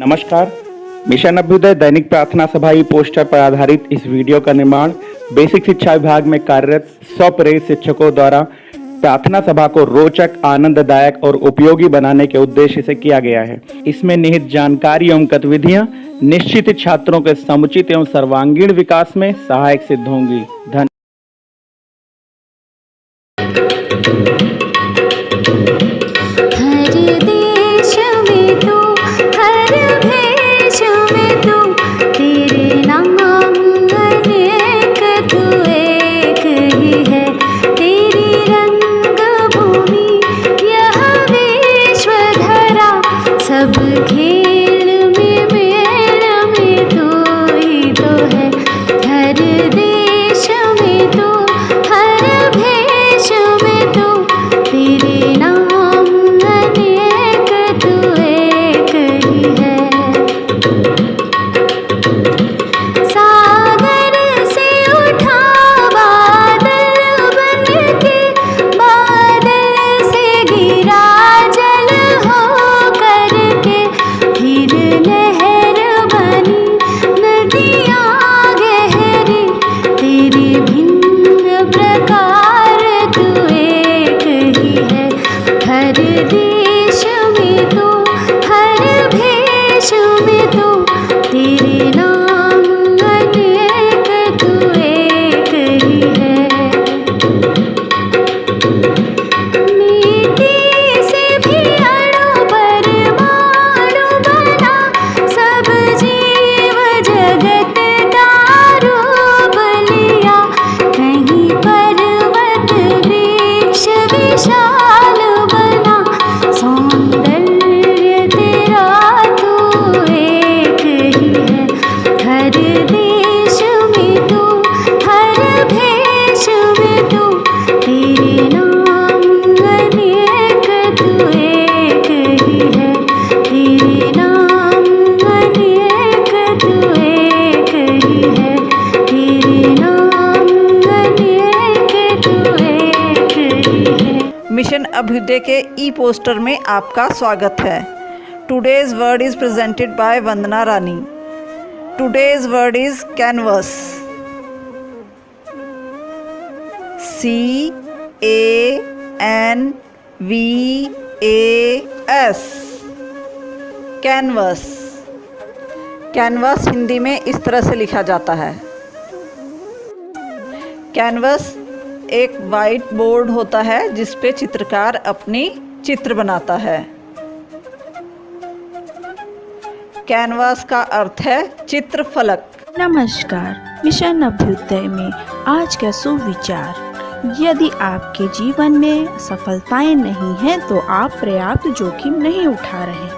नमस्कार। मिशन अभ्युदय दैनिक प्रार्थना सभा ई पोस्टर पर आधारित इस वीडियो का निर्माण बेसिक शिक्षा विभाग में कार्यरत 100 प्रेरित शिक्षकों द्वारा प्रार्थना सभा को रोचक, आनंददायक और उपयोगी बनाने के उद्देश्य से किया गया है। इसमें निहित जानकारी एवं गतिविधियां निश्चित छात्रों के समुचित एवं सर्वांगीण विकास में सहायक सिद्ध होंगी। धन्यवाद। मिशन अभ्युदय के ई पोस्टर में आपका स्वागत है। Today's word is presented by Vandana Rani. Today's word is canvas. CANVAS canvas. Canvas Hindi में इस तरह से लिखा जाता है। कैनवस एक वाइट बोर्ड होता है जिस पे चित्रकार अपनी चित्र बनाता है। कैनवास का अर्थ है चित्रफलक। नमस्कार। मिशन अभ्युदय में आज का सुविचार। यदि आपके जीवन में सफलताएं नहीं हैं तो आप पर्याप्त जोखिम नहीं उठा रहे।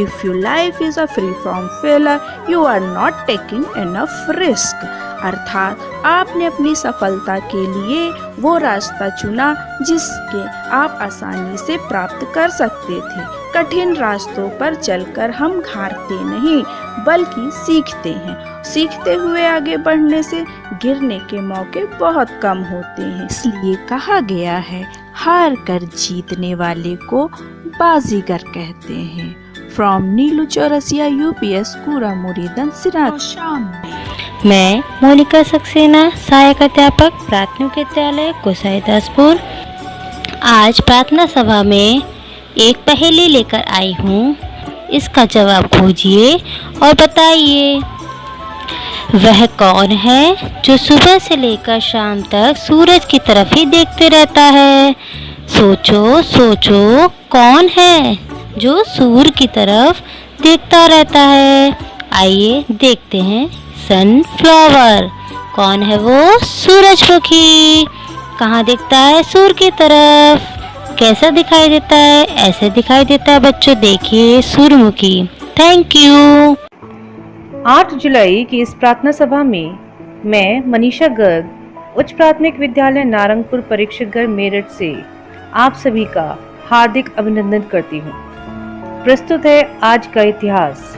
If your life is a free from failure you are not taking enough risk. अर्थात आपने अपनी सफलता के लिए वो रास्ता चुना जिसके आप आसानी से प्राप्त कर सकते थे। कठिन रास्तों पर चलकर हम हारते नहीं बल्कि सीखते हैं। सीखते हुए आगे बढ़ने से गिरने के मौके बहुत कम होते हैं। इसलिए कहा गया है, हार कर जीतने वाले को बाजीगर कहते हैं। From Neelu Chaurasia UPS Kura Muridan Siraj. मैं मोनिका सक्सेना, सहायक अध्यापक प्राथमिक विद्यालय गोसाईदासपुर। आज प्रार्थना सभा में एक पहेली लेकर आई हूँ। इसका जवाब खोजिए और बताइए। वह कौन है जो सुबह से लेकर शाम तक सूरज की तरफ ही देखते रहता है? सोचो सोचो, कौन है जो सूर्य की तरफ देखता रहता है? आइए देखते हैं। सनफ्लावर। कौन है वो? सूरजमुखी। कहाँ दिखता है? सूर्य की तरफ। कैसा दिखाई देता है? ऐसे दिखाई देता है बच्चों, देखिए सूर्यमुखी। Thank you. 8 जुलाई की इस प्रार्थना सभा में मैं मनीषा गर्ग, उच्च प्राथमिक विद्यालय नारंगपुर परीक्षकगढ़ मेरठ से आप सभी का हार्दिक अभिनंदन करती हूँ। प्रस्तुत है आज का इतिहास।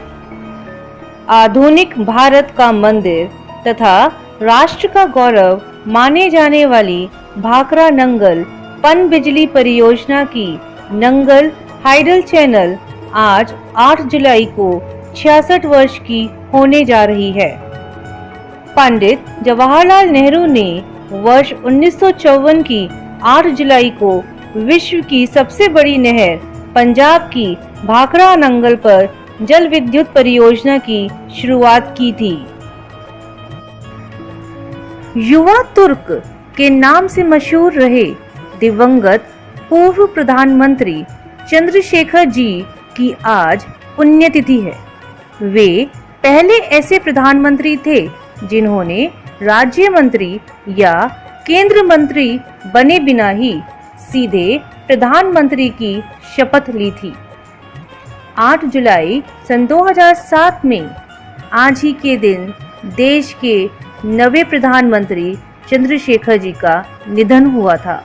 आधुनिक भारत का मंदिर तथा राष्ट्र का गौरव माने जाने वाली भाखड़ा नंगल पन बिजली परियोजना की नंगल हाइडल चैनल आज 8 जुलाई को 66 वर्ष की होने जा रही है। पंडित जवाहरलाल नेहरू ने वर्ष 1954 की 8 जुलाई को विश्व की सबसे बड़ी नहर पंजाब की भाखड़ा नंगल पर जल विद्युत परियोजना की शुरुआत की थी। युवा तुर्क के नाम से मशहूर रहे दिवंगत पूर्व प्रधानमंत्री चंद्रशेखर जी की आज पुण्यतिथि है। वे पहले ऐसे प्रधानमंत्री थे जिन्होंने राज्य मंत्री या केंद्र मंत्री बने बिना ही सीधे प्रधानमंत्री की शपथ ली थी। 8 जुलाई सन 2007 में आज ही के दिन देश के नवे प्रधानमंत्री चंद्रशेखर जी का निधन हुआ था।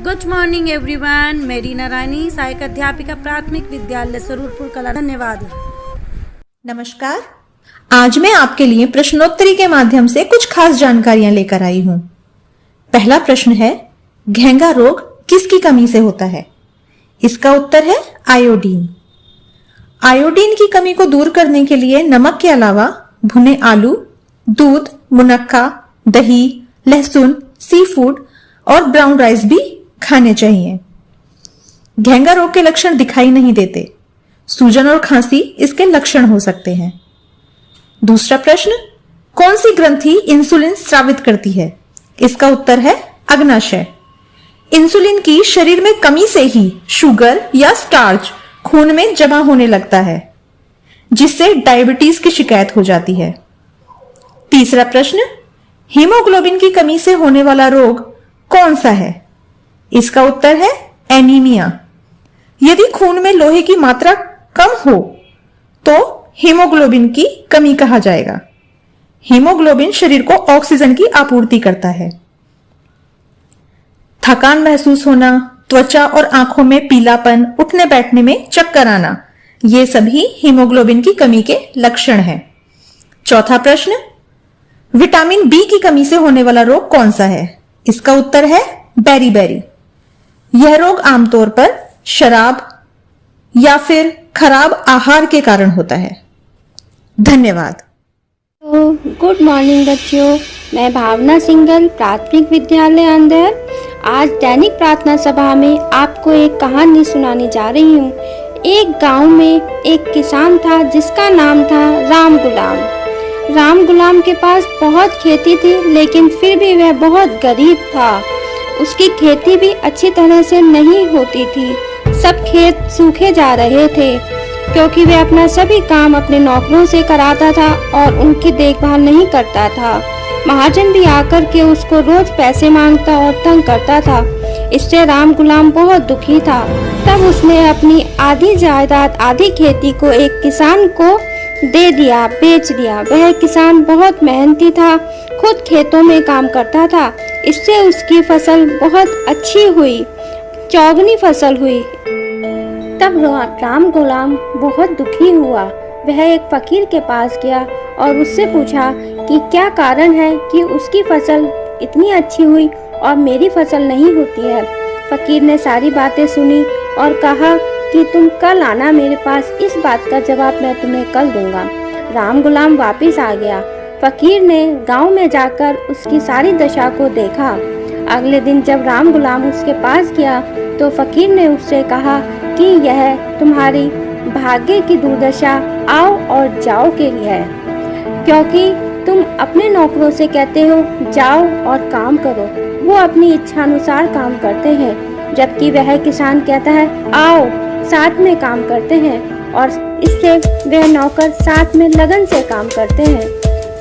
गुड मॉर्निंग एवरीवन, मैं रीना रानी, सहायक अध्यापिका प्राथमिक विद्यालय सरूरपुर कला। धन्यवाद। नमस्कार। आज मैं आपके लिए प्रश्नोत्तरी के माध्यम से कुछ खास जानकारियां लेकर आई हूं। पहला प्रश्न है, घेंगा रोग किसकी कमी से होता है? इसका उत्तर है आयोडीन। आयोडीन की कमी को दूर करने के लिए नमक के अलावा भुने आलू, दूध, मुनक्का, दही, लहसुन, सी फूड और ब्राउन राइस भी खाने चाहिए। घेंगा रोग के लक्षण दिखाई नहीं देते। सूजन और खांसी इसके लक्षण हो सकते हैं। दूसरा प्रश्न, कौन सी ग्रंथि इंसुलिन स्रावित करती है? इसका उत्तर है अग्नाशय। इंसुलिन की शरीर में कमी से ही शुगर या स्टार्च खून में जमा होने लगता है, जिससे डायबिटीज की शिकायत हो जाती है। तीसरा प्रश्न, हीमोग्लोबिन की कमी से होने वाला रोग कौन सा है? इसका उत्तर है एनीमिया। यदि खून में लोहे की मात्रा कम हो तो हीमोग्लोबिन की कमी कहा जाएगा। हीमोग्लोबिन शरीर को ऑक्सीजन की आपूर्ति करता है। थकान महसूस होना, त्वचा और आंखों में पीलापन, उठने बैठने में चक्कर आना, ये सभी हीमोग्लोबिन की कमी के लक्षण हैं। चौथा प्रश्न, विटामिन बी की कमी से होने वाला रोग कौन सा है? इसका उत्तर है बेरी। यह रोग आमतौर पर शराब या फिर खराब आहार के कारण होता है। धन्यवाद। गुड मॉर्निंग बच्चों, मैं भावना सिंगल, प्राथमिक विद्यालय अंदर आज दैनिक प्रार्थना सभा में आपको एक कहानी सुनाने जा रही हूँ। एक गांव में एक किसान था जिसका नाम था राम गुलाम। राम गुलाम के पास बहुत खेती थी, लेकिन फिर भी वह बहुत गरीब था। उसकी खेती भी अच्छी तरह से नहीं होती थी। सब खेत सूखे जा रहे थे क्योंकि वह अपना सभी काम अपने नौकरों से कराता था और उनकी देखभाल नहीं करता था। महाजन भी आकर के उसको रोज पैसे मांगता और तंग करता था। इससे राम गुलाम बहुत दुखी था। तब उसने अपनी आधी जायदाद, आधी खेती को एक किसान को दे दिया, बेच दिया। वह किसान बहुत मेहनती था, खुद खेतों में काम करता था। इससे उसकी फसल बहुत अच्छी हुई, चौगनी फसल हुई। तब राम गुलाम बहुत दुखी हुआ। वह एक फकीर के पास गया और उससे पूछा कि क्या कारण है कि उसकी फसल इतनी अच्छी हुई और मेरी फसल नहीं होती है। फकीर ने सारी बातें सुनी और कहा कि तुम कल आना मेरे पास, इस बात का जवाब मैं तुम्हें कल दूंगा। राम गुलाम वापिस आ गया। फकीर ने गांव में जाकर उसकी सारी दशा को देखा। अगले दिन जब राम गुलाम उसके पास गया तो फकीर ने उससे कहा कि यह तुम्हारी भाग्य की दुर्दशा आओ और जाओ के लिए है, क्योंकि तुम अपने नौकरों से कहते हो जाओ और काम करो, वो अपनी इच्छा अनुसार काम करते हैं, जबकि वह किसान कहता है आओ साथ में काम करते हैं, और इससे वह नौकर साथ में लगन से काम करते हैं।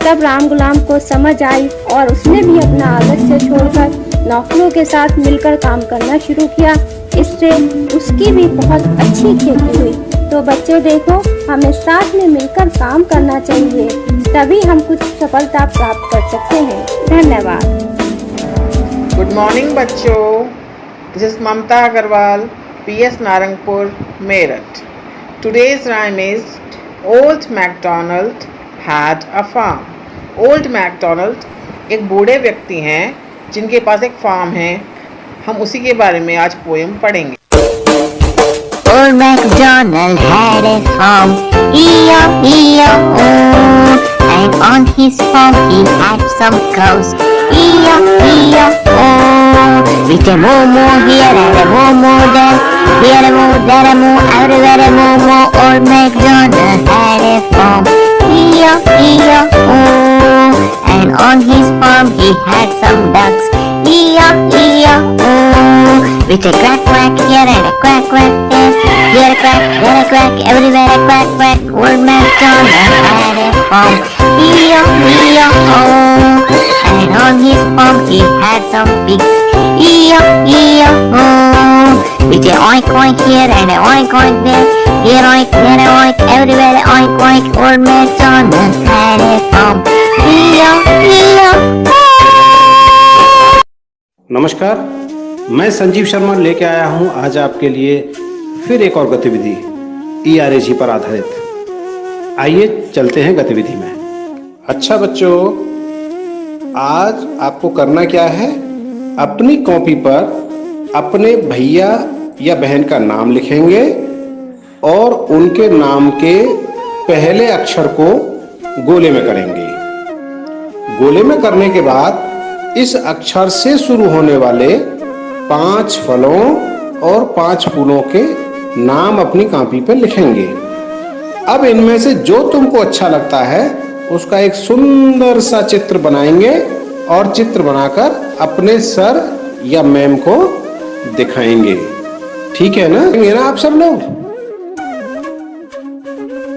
तब राम गुलाम को समझ आई और उसने भी अपना आलस्य छोड़कर नौकरों के साथ मिलकर काम करना शुरू किया। इससे उसकी भी बहुत अच्छी खेती हुई। तो बच्चों देखो, हमें साथ में मिलकर काम करना चाहिए, तभी हम कुछ सफलता प्राप्त कर सकते हैं। धन्यवाद। गुड मॉर्निंग बच्चों, this is Mamta Agarwal, PS Narangpur, Meerut. Today's rhyme is Old MacDonald had a farm. Old MacDonald एक बूढ़े व्यक्ति हैं जिनके पास एक फार्म है। हम उसी के बारे में आज पोएम पढ़ेंगे। Old MacDonald had a farm, E-O-E-O-O. And on his farm he had some cows, E-O-E-O-O. With a moo-moo here and a moo-moo there, here a moo, there a moo, everywhere a moo-moo. Old MacDonald had a farm, E-O-E-O-O. And on his farm he had some ducks, E-O-E-O-O. With a quack quack here and a quack quack there, here a quack, there a quack, everywhere a quack quack. Old MacDonald had a farm, E-O-E-O-O. And on his farm he had some pigs, E-O-E-O-O. With a oink oink here and a oink oink there, here oink, there a oink, everywhere a oink oink. Old MacDonald had a farm, E-O-E-O-O. नमस्कार, मैं संजीव शर्मा लेके आया हूं आज आपके लिए फिर एक और गतिविधि ERAG पर आधारित। आइए चलते हैं गतिविधि में। अच्छा बच्चों, आज आपको करना क्या है? अपनी कॉपी पर अपने भैया या बहन का नाम लिखेंगे और उनके नाम के पहले अक्षर को गोले में करेंगे। गोले में करने के बाद इस अक्षर से शुरू होने वाले 5 फलों और 5 फूलों के नाम अपनी कॉपी पर लिखेंगे। अब इनमें से जो तुमको अच्छा लगता है उसका एक सुंदर सा चित्र बनाएंगे और चित्र बनाकर अपने सर या मैम को दिखाएंगे। ठीक है ना? आप सब लोग